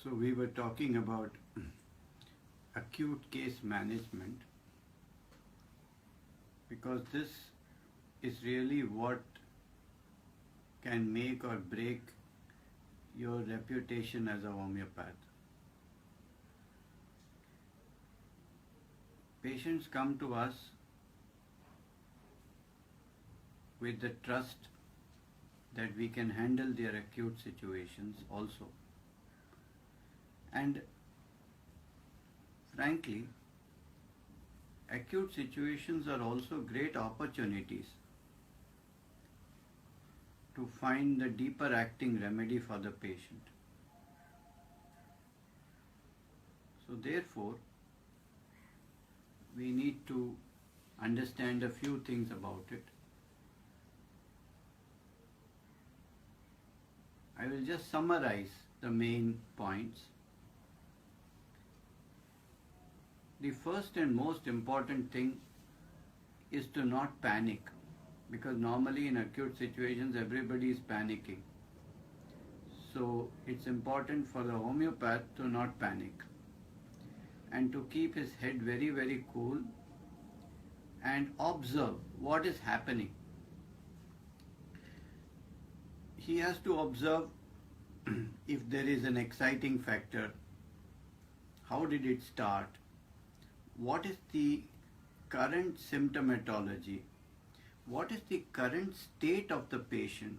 So we were talking about acute case management because this is really what can make or break your reputation as a homeopath. Patients come to us with the trust that we can handle their acute situations also. And frankly, acute situations are also great opportunities to find the deeper acting remedy for the patient. So therefore, we need to understand a few things about it. I will just summarize the main points. The first and most important thing is to not panic, because normally in acute situations everybody is panicking. So it's important for the homeopath to not panic and to keep his head very, very cool and observe what is happening. He has to observe if there is an exciting factor, how did it start, what is the current symptomatology, what is the current state of the patient,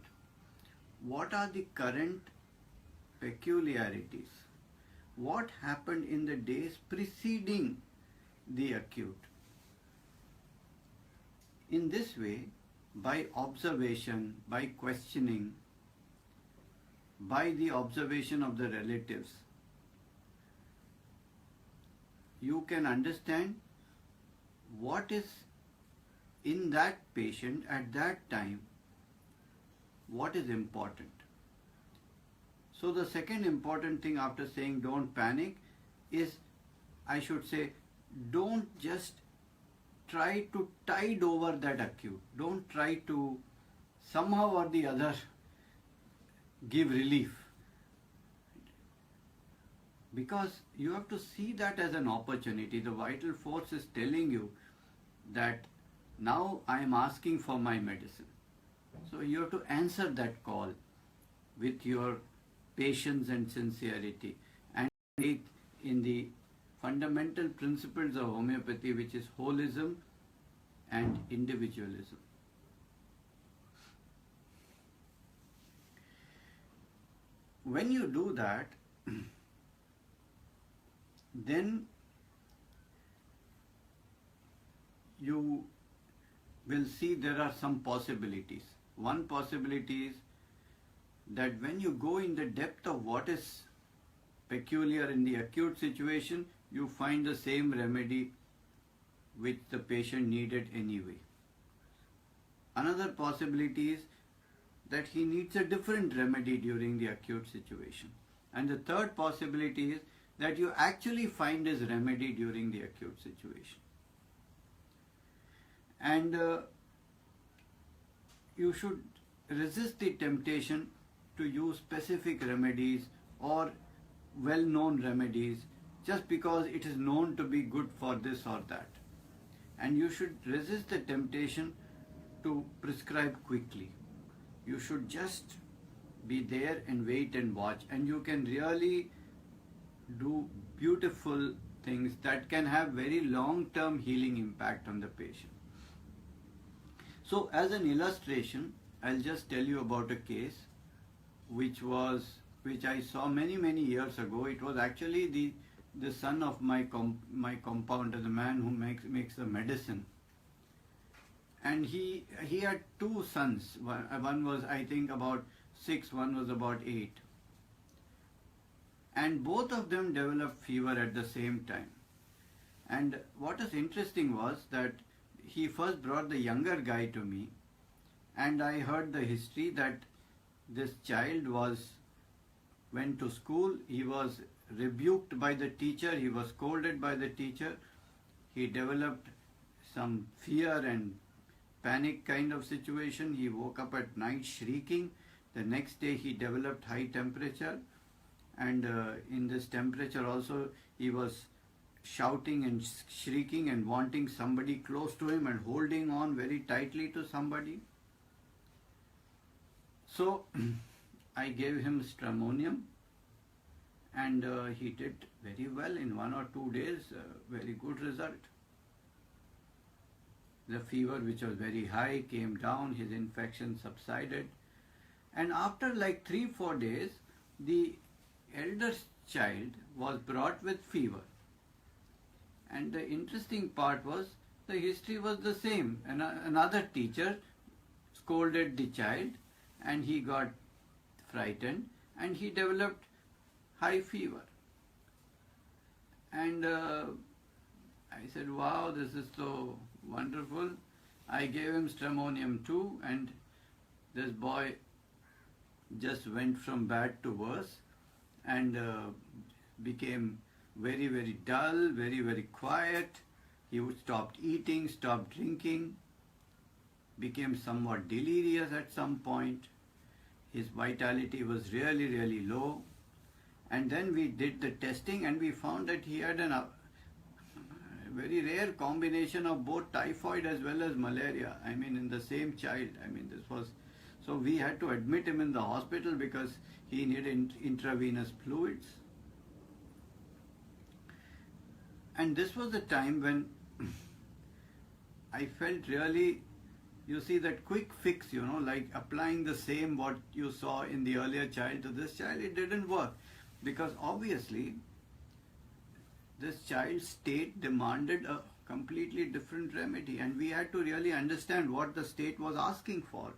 what are the current peculiarities, what happened in the days preceding the acute. In this way, by observation, by questioning, by the observation of the relatives, you can understand what is in that patient at that time, what is important. So the second important thing after saying don't panic is, I should say, don't just try to tide over that acute. Don't try to somehow or the other give relief. Because you have to see that as an opportunity. The vital force is telling you that now I am asking for my medicine. So you have to answer that call with your patience and sincerity and faith in the fundamental principles of homeopathy, which is holism and individualism. When you do that, then you will see there are some possibilities. One possibility is that when you go in the depth of what is peculiar in the acute situation, you find the same remedy which the patient needed anyway. Another possibility is that he needs a different remedy during the acute situation. And the third possibility is that you actually find his remedy during the acute situation. And you should resist the temptation to use specific remedies or well-known remedies just because it is known to be good for this or that. And you should resist the temptation to prescribe quickly. You should just be there and wait and watch, and you can really do beautiful things that can have very long-term healing impact on the patient. So as an illustration, I'll just tell you about a case which I saw many years ago. It was actually the son of my compounder, the man who makes the medicine. And he had two sons. One was, I think, about 6, one was about 8. And both of them developed fever at the same time. And what is interesting was that he first brought the younger guy to me, and I heard the history that this child went to school, he was rebuked by the teacher, he was scolded by the teacher, he developed some fear and panic kind of situation, he woke up at night shrieking, the next day he developed high temperature, and in this temperature also he was shouting and shrieking and wanting somebody close to him and holding on very tightly to somebody. So I gave him stramonium, and he did very well in 1 or 2 days, very good result. The fever, which was very high, came down, his infection subsided, and after like 3-4 days, the elder child was brought with fever. And the interesting part was the history was the same. Another teacher scolded the child and he got frightened and he developed high fever. And I said, wow, this is so wonderful. I gave him stramonium too, and this boy just went from bad to worse and became very, very dull, very, very quiet. He would stop eating, stop drinking, became somewhat delirious at some point. His vitality was really, really low. And then we did the testing and we found that he had a very rare combination of both typhoid as well as malaria. I mean, in the same child. I mean, this was... So we had to admit him in the hospital because he needed intravenous fluids. And this was the time when I felt really, you see, that quick fix, like applying the same what you saw in the earlier child to this child, it didn't work. Because obviously, this child's state demanded a completely different remedy. And we had to really understand what the state was asking for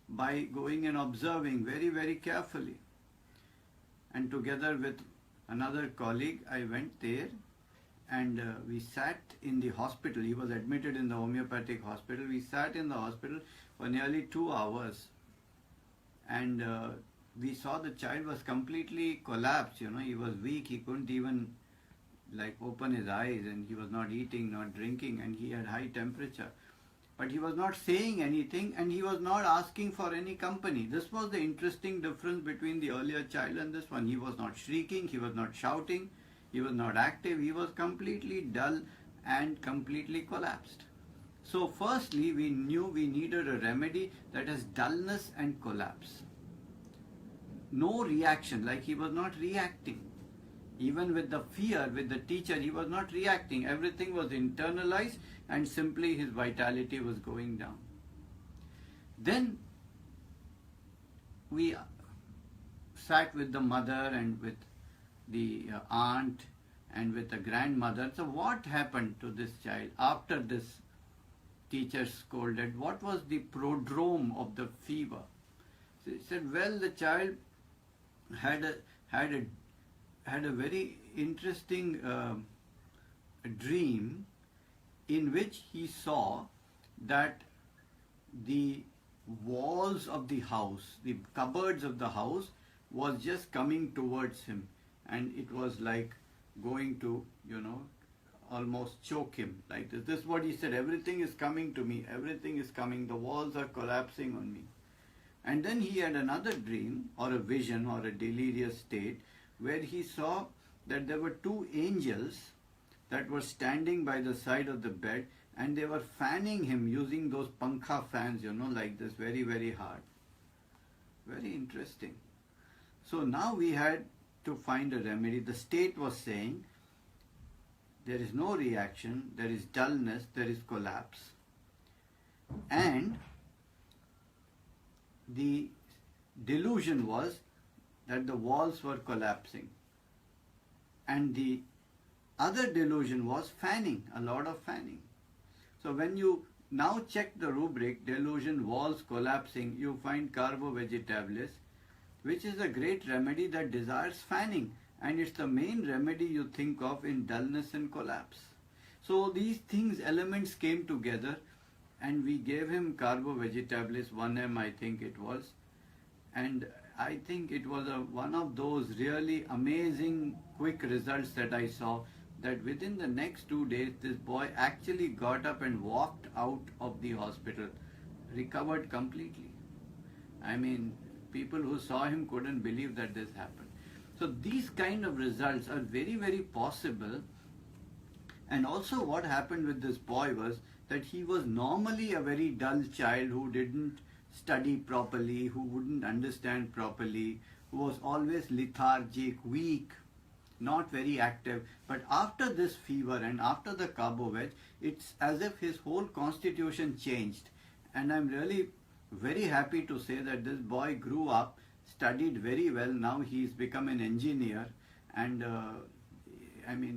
by going and observing very, very carefully. And together with another colleague, I went there and we sat in the hospital. He was admitted in the homeopathic hospital. We sat in the hospital for nearly 2 hours. And we saw the child was completely collapsed. He was weak. He couldn't even open his eyes, and he was not eating, not drinking, and he had high temperature. But he was not saying anything, and he was not asking for any company. This was the interesting difference between the earlier child and this one. He was not shrieking, he was not shouting, he was not active, he was completely dull and completely collapsed. So firstly, we knew we needed a remedy that has dullness and collapse. No reaction, like he was not reacting. Even with the fear, with the teacher, he was not reacting. Everything was internalized and simply his vitality was going down. Then we sat with the mother and with the aunt and with the grandmother. So what happened to this child after this teacher scolded? What was the prodrome of the fever? So he said, well, the child had a very interesting dream in which he saw that the walls of the house, the cupboards of the house was just coming towards him, and it was like going to, almost choke him like this. This is what he said, everything is coming to me, everything is coming, the walls are collapsing on me. And then he had another dream or a vision or a delirious state where he saw that there were 2 angels that were standing by the side of the bed, and they were fanning him using those pankha fans, like this, very, very hard. Very interesting. So now we had to find a remedy. The state was saying there is no reaction, there is dullness, there is collapse. And the delusion was that the walls were collapsing. And the other delusion was fanning, a lot of fanning. So when you now check the rubric, delusion, walls collapsing, you find carbo vegetabilis, which is a great remedy that desires fanning. And it's the main remedy you think of in dullness and collapse. So these things, elements came together, and we gave him carbo vegetabilis, 1 I think it was. And I think it was one of those really amazing quick results that I saw, that within the next 2 days, this boy actually got up and walked out of the hospital, recovered completely. I mean, people who saw him couldn't believe that this happened. So these kind of results are very, very possible. And also what happened with this boy was that he was normally a very dull child who didn't study properly, who wouldn't understand properly, who was always lethargic, weak, not very active. But after this fever and after the carbo veg, it's as if his whole constitution changed. And I'm really very happy to say that this boy grew up, studied very well. Now he's become an engineer, and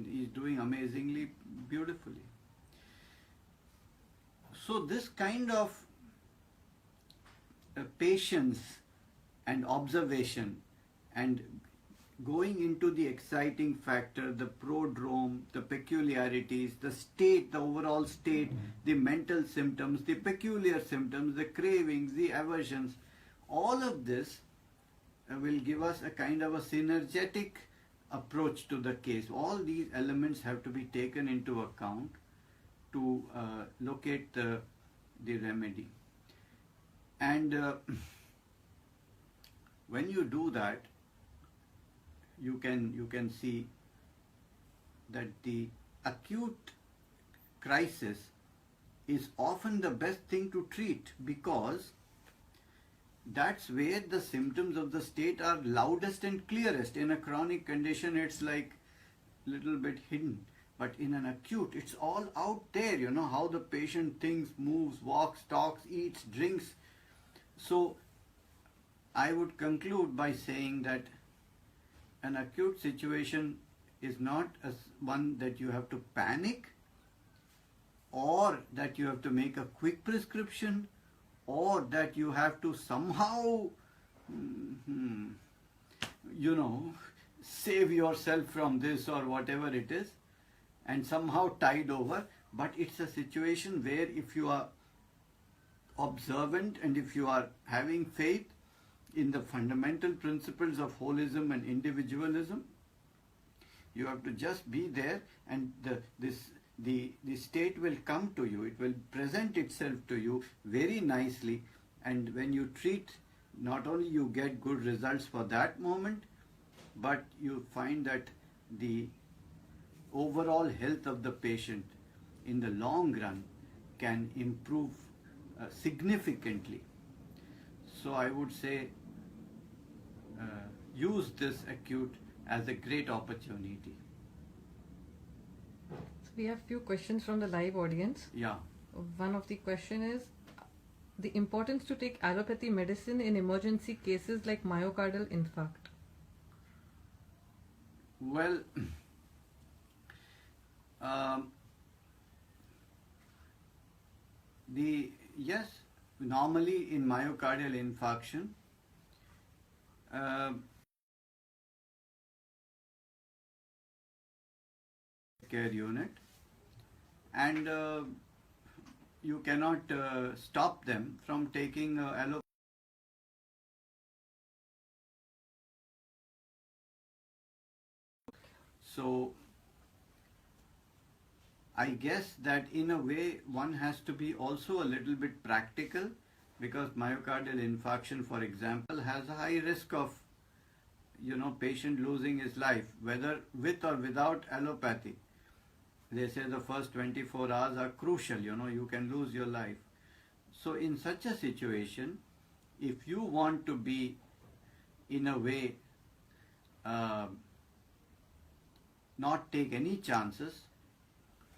he's doing amazingly beautifully. So this kind of patience and observation and going into the exciting factor, the prodrome, the peculiarities, the state, the overall state, the mental symptoms, the peculiar symptoms, the cravings, the aversions, all of this will give us a kind of a synergetic approach to the case. All these elements have to be taken into account to locate the remedy. And when you do that, you can see that the acute crisis is often the best thing to treat, because that's where the symptoms of the state are loudest and clearest. In a chronic condition, it's like little bit hidden, but in an acute, it's all out there. You know how the patient thinks, moves, walks, talks, eats, drinks. So I would conclude by saying that an acute situation is not one that you have to panic, or that you have to make a quick prescription, or that you have to somehow, save yourself from this or whatever it is, and somehow tide over. But it's a situation where if you are observant and if you are having faith in the fundamental principles of holism and individualism, you have to just be there, and the state will come to you. It will present itself to you very nicely, and when you treat, not only you get good results for that moment, but you find that the overall health of the patient in the long run can improve significantly. So I would say use this acute as a great opportunity. So we have few questions from the live audience. Yeah. One of the question is the importance to take allopathy medicine in emergency cases like myocardial infarct. Well, normally in myocardial infarction, care unit, and you cannot stop them from taking allopathy. So I guess that in a way one has to be also a little bit practical, because myocardial infarction, for example, has a high risk of patient losing his life, whether with or without allopathy. They say the first 24 hours are crucial, you can lose your life. So in such a situation, if you want to be in a way not take any chances,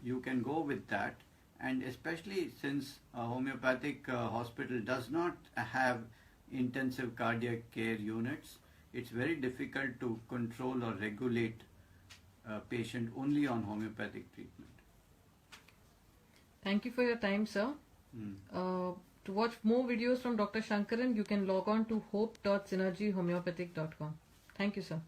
you can go with that. And especially since a homeopathic hospital does not have intensive cardiac care units, it's very difficult to control or regulate a patient only on homeopathic treatment. Thank you for your time, sir. To watch more videos from Dr. Sankaran, you can log on to hope.synergyhomeopathic.com. Thank you, sir.